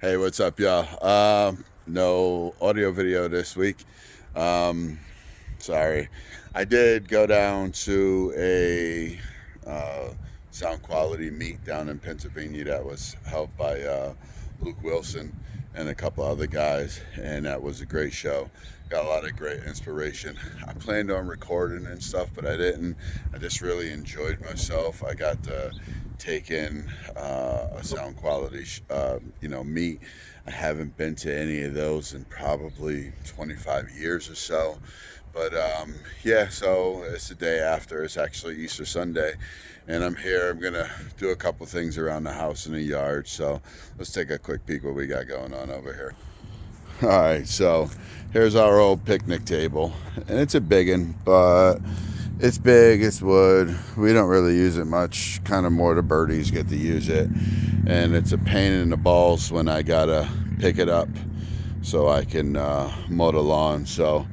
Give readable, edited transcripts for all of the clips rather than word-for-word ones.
Hey, what's up, y'all? No audio video this week. Um, Sorry. I did go down to a sound quality meet down in Pennsylvania that was held by Luke Wilson and a couple other guys, and that was a great show. Got a lot of great inspiration. I planned on recording and stuff, but I didn't. I just really enjoyed myself. I got to take in a sound quality, meet. I haven't been to any of those in probably 25 years or so. But yeah, so it's the day after. It's actually Easter Sunday, and I'm here. I'm gonna do a couple things around the house and the yard. So let's take a quick peek what we got going on over here. All right, so here's our old picnic table, and it's a big one, but it's big. It's wood. We don't really use it much. Kind of more the birdies get to use it, and it's a pain in the balls when I gotta pick it up so I can mow the lawn. So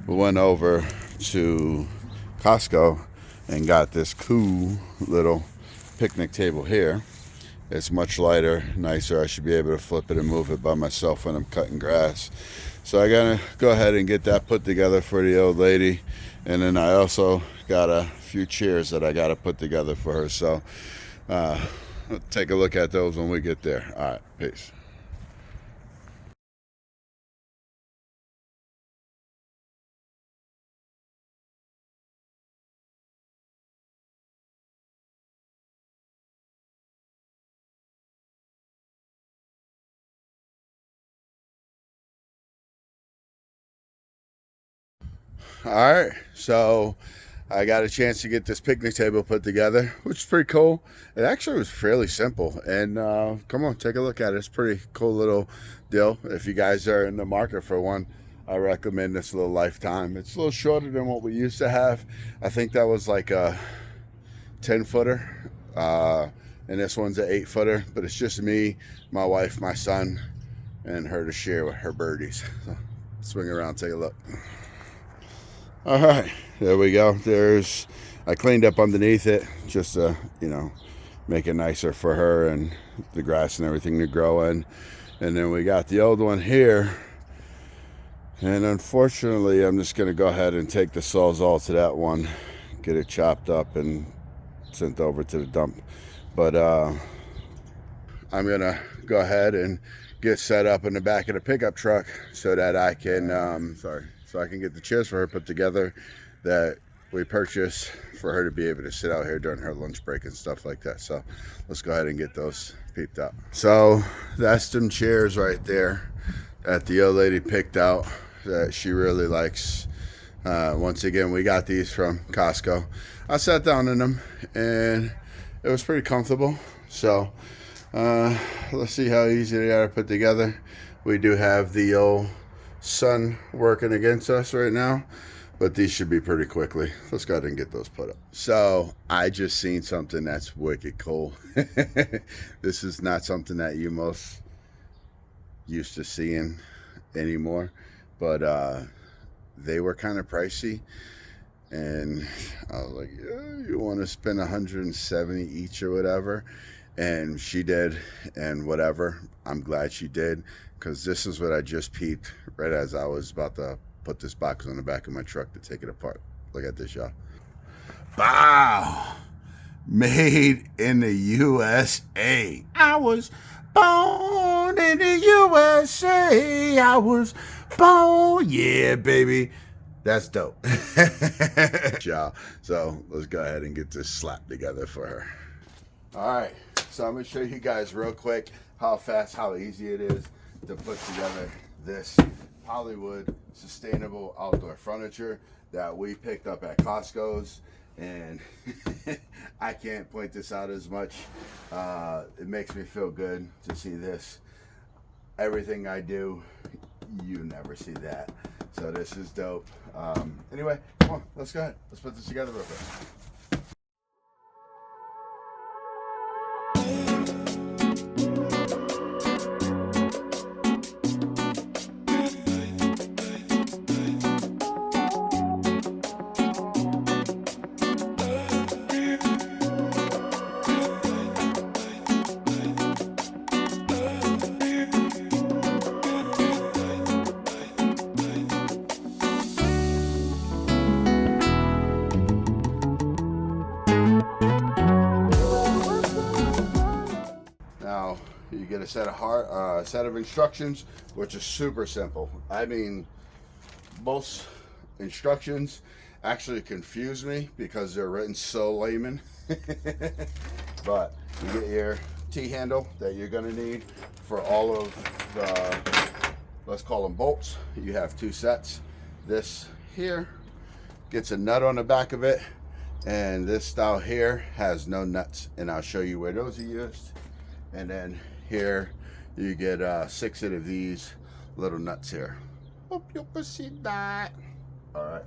we went over to Costco and got this cool little picnic table here. It's much lighter, nicer. I should be able to flip it and move it by myself when I'm cutting grass. So I gotta go ahead and get that put together for the old lady. And then I also got a few chairs that I gotta put together for her. So we'll take a look at those when we get there. All right, peace. All right, so I got a chance to get this picnic table put together, which is pretty cool. It actually was fairly simple, and come on, take a look at it. It's a pretty cool little deal. If you guys are in the market for one, I recommend this little Lifetime. It's a little shorter than what we used to have. I think that was like a 10 footer, and this one's an 8 footer, but it's just me, my wife, my son, and her to share with her birdies. So swing around, take a look. All right, there we go. I cleaned up underneath it just to, make it nicer for her and the grass and everything to grow in. And then we got the old one here. And unfortunately, I'm just going to go ahead and take the sawzall to that one, get it chopped up and sent over to the dump. But I'm going to go ahead and get set up in the back of the pickup truck so that I can, so I can get the chairs for her put together that we purchased for her to be able to sit out here during her lunch break and stuff like that. So let's go ahead and get those peeped out. So that's them chairs right there that the old lady picked out that she really likes. Once again, we got these from Costco. I sat down in them and it was pretty comfortable. So let's see how easy they are to put together. We do have the old sun working against us right now, but these should be pretty quickly. Let's go ahead and get those put up. So I just seen something that's wicked cool. This is not something that you most used to seeing anymore, but they were kind of pricey, and I was like, yeah, you want to spend 170 each or whatever? And she did, and whatever. I'm glad she did, because this is what I just peeped right as I was about to put this box on the back of my truck to take it apart. Look at this, y'all. Wow! Made in the U.S.A. I was born in the U.S.A. I was born, yeah, baby. That's dope. Y'all. So let's go ahead and get this slap together for her. All right, so I'm gonna show you guys real quick how easy it is to put together this POLYWOOD sustainable outdoor furniture that we picked up at Costco's. And I can't point this out as much. It makes me feel good to see this. Everything I do, you never see that. So this is dope. Anyway, come on, let's go ahead. Let's put this together real quick. you get a set of instructions, which is super simple. I mean, most instructions actually confuse me because they're written so layman. But you get your T-handle that you're going to need for all of the, let's call them bolts. You have 2 sets. This here gets a nut on the back of it, and this style here has no nuts, and I'll show you where those are used. And then here you get 6 of these little nuts here. Hope you can see that. All right.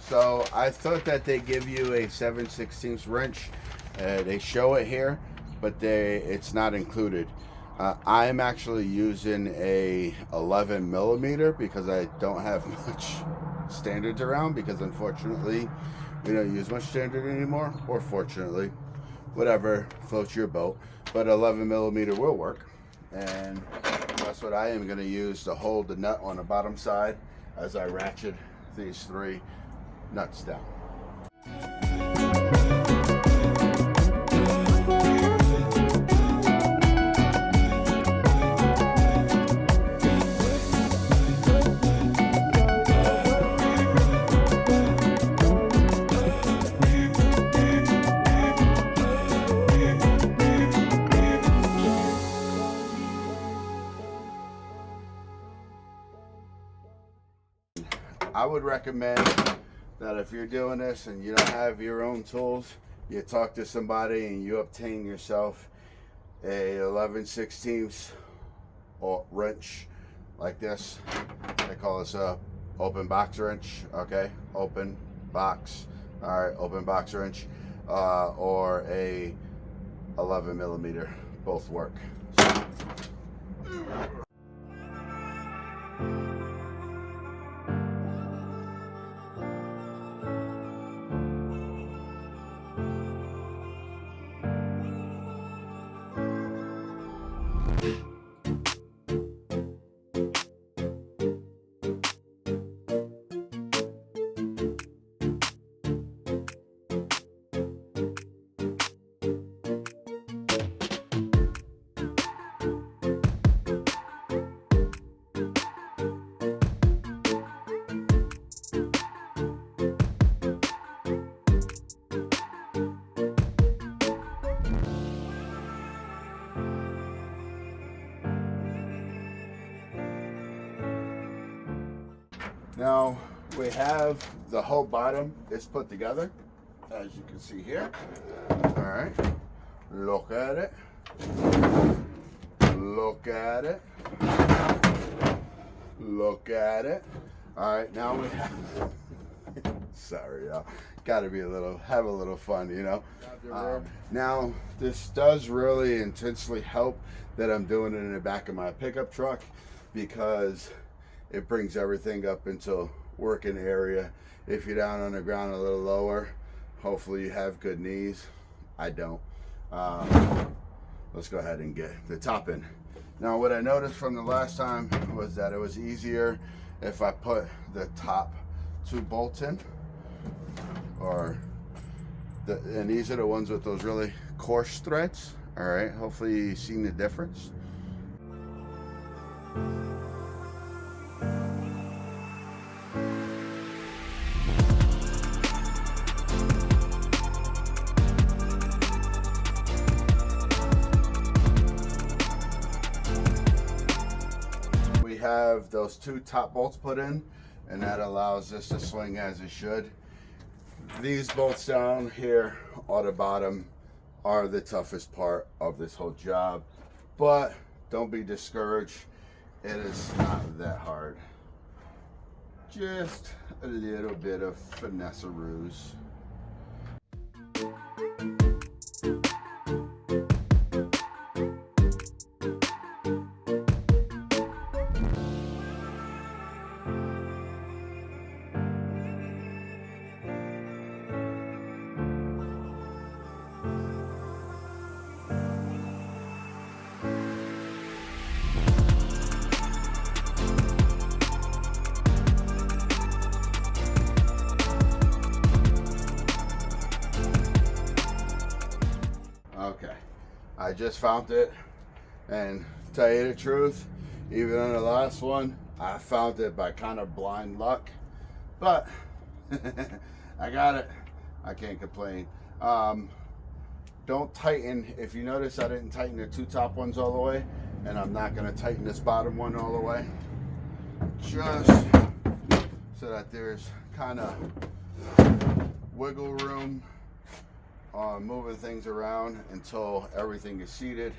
So I thought that they give you a 7/16 wrench. They show it here, but it's not included. I'm actually using a 11 millimeter because I don't have much standards around, because unfortunately we don't use much standard anymore, or fortunately, whatever floats your boat. But 11 millimeter will work, and that's what I am going to use to hold the nut on the bottom side as I ratchet these 3 nuts down. I would recommend that if you're doing this and you don't have your own tools, you talk to somebody and you obtain yourself a 11/16 or wrench like this. They call this a open box wrench. Okay, open box. All right, open box wrench, or a 11 millimeter. Both work. So. Now we have the whole bottom is put together, as you can see here. All right, look at it. Look at it. Look at it. All right, now we have. Sorry, y'all. Got to be have a little fun, you know. Now this does really intensely help that I'm doing it in the back of my pickup truck, because it brings everything up into working area. If you're down on the ground a little lower, hopefully you have good knees. I don't. Let's go ahead and get the top in. Now what I noticed from the last time was that it was easier if I put the top 2 bolts in, and these are the ones with those really coarse threads. All right, hopefully you've seen the difference. Have those 2 top bolts put in, and that allows this to swing as it should. These bolts down here are the bottom are the toughest part of this whole job. But don't be discouraged. It is not that hard. Just a little bit of finesse-a-roos. Okay, I just found it, and tell you the truth, even on the last one, I found it by kind of blind luck, but I got it. I can't complain. Don't tighten. If you notice, I didn't tighten the two top ones all the way, and I'm not going to tighten this bottom one all the way, just so that there's kind of wiggle room on moving things around until everything is seated.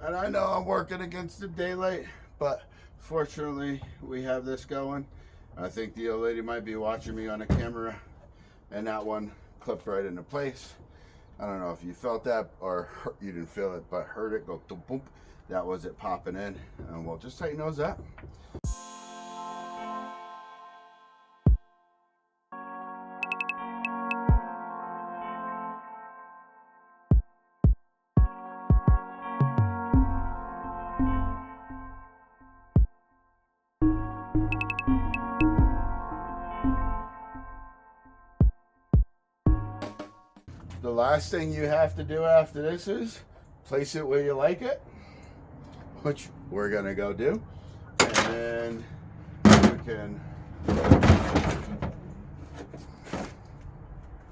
And I know I'm working against the daylight, but fortunately we have this going. I think the old lady might be watching me on the camera, and that one clipped right into place. I don't know if you felt that or you didn't feel it, but heard it go boom. That was it popping in, and we'll just tighten those up. The last thing you have to do after this is place it where you like it, which we're gonna go do, and then we can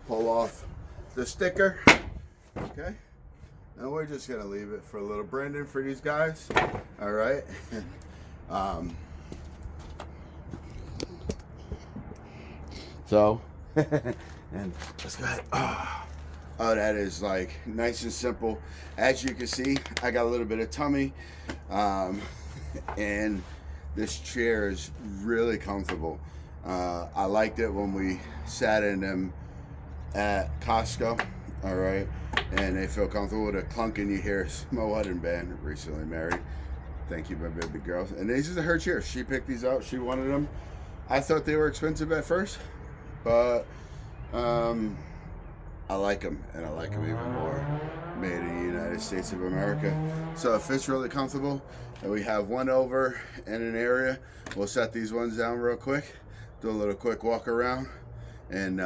pull off the sticker. Okay, and we're just gonna leave it for a little branding for these guys. All right. So and let's go ahead. Oh, that is like nice and simple. As you can see, I got a little bit of tummy, and this chair is really comfortable. I liked it when we sat in them at Costco, all right, and they feel comfortable with a clunk in your hair. My wedding band, recently married. Thank you, my baby girl. And these are her chairs. She picked these out. She wanted them. I thought they were expensive at first, but I like them, and I like them even more. Made in the United States of America. So it fits really comfortable. And we have one over in an area. We'll set these ones down real quick, do a little quick walk around. And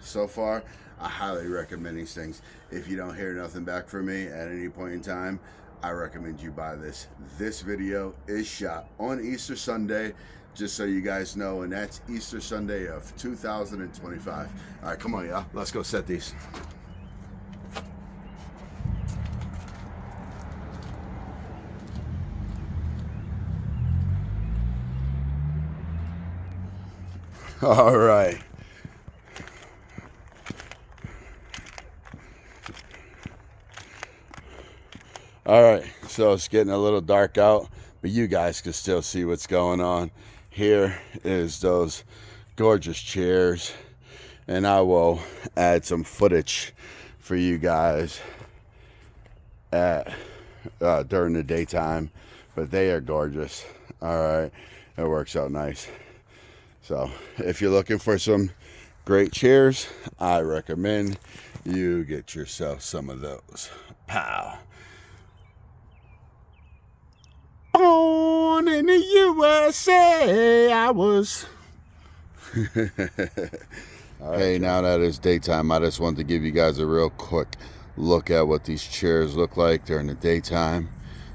so far, I highly recommend these things. If you don't hear nothing back from me at any point in time, I recommend you buy this. This video is shot on Easter Sunday, just so you guys know, and that's Easter Sunday of 2025. All right, come on, y'all. Let's go set these. All right. All right, so it's getting a little dark out, but you guys can still see what's going on. Here is those gorgeous chairs, and I will add some footage for you guys at during the daytime, but they are gorgeous. All right, it works out nice. So if you're looking for some great chairs, I recommend you get yourself some of those. Pow. Born in the U.S.A. I was. Hey, now that it's daytime, I just wanted to give you guys a real quick look at what these chairs look like during the daytime.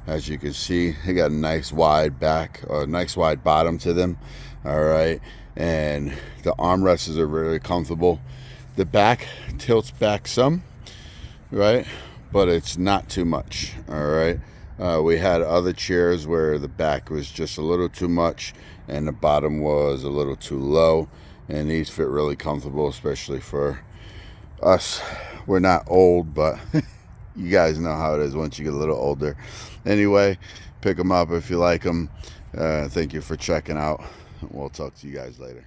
As you can see, they got a nice wide back, or a nice wide bottom to them. All right, and the armrests are really comfortable. The back tilts back some, right, but it's not too much. All right. We had other chairs where the back was just a little too much and the bottom was a little too low. and these fit really comfortable, especially for us. We're not old, but you guys know how it is once you get a little older. Anyway, pick them up if you like them. Thank you for checking out. We'll talk to you guys later.